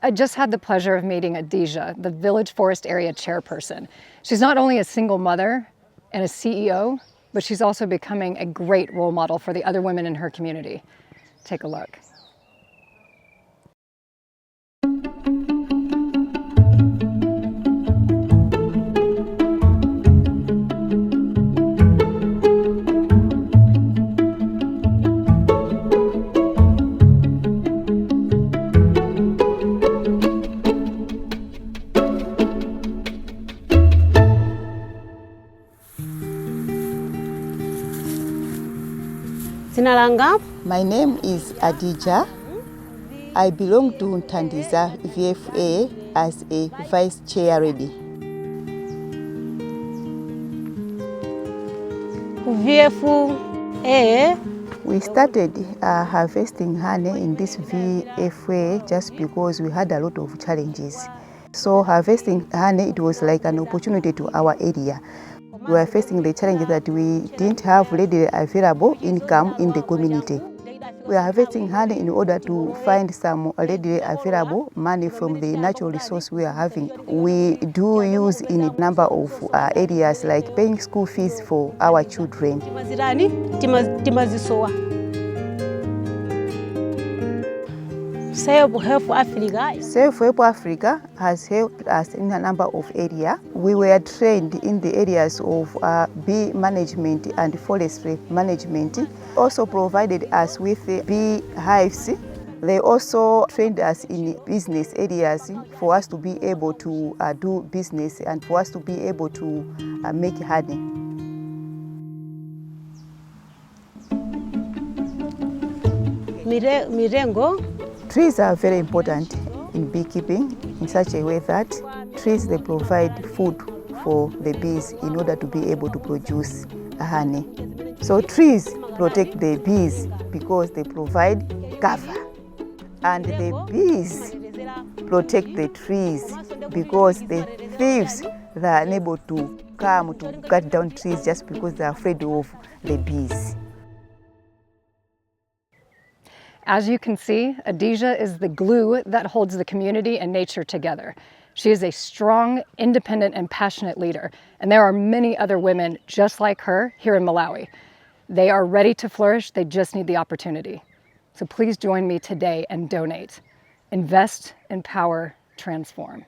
I just had the pleasure of meeting Adija, the Village Forest Area Chairperson. She's not only a single mother and a CEO, but she's also becoming a great role model for the other women in her community. Take a look. My name is Adija. I belong to Ntandiza VFA as a Vice Chairperson. VFA. We started harvesting honey in this VFA just because we had a lot of challenges. So harvesting honey, it was like an opportunity to our area. We were facing the challenge that we didn't have readily available income in the community. We are harvesting honey in order to find some readily available money from the natural resource we are having. We do use in a number of areas like paying school fees for our children. Self-Help Africa. Self-Help Africa has helped us in a number of areas. We were trained in the areas of bee management and forestry management. Also provided us with bee hives. They also trained us in business areas for us to be able to do business and for us to be able to make honey. Mirengo. Trees are very important in beekeeping in such a way that trees, they provide food for the bees in order to be able to produce honey. So trees protect the bees because they provide cover, and the bees protect the trees because the thieves, they are unable to come to cut down trees just because they are afraid of the bees. As you can see, Adija is the glue that holds the community and nature together. She is a strong, independent, and passionate leader, and there are many other women just like her here in Malawi. They are ready to flourish, they just need the opportunity. So please join me today and donate. Invest, empower, transform.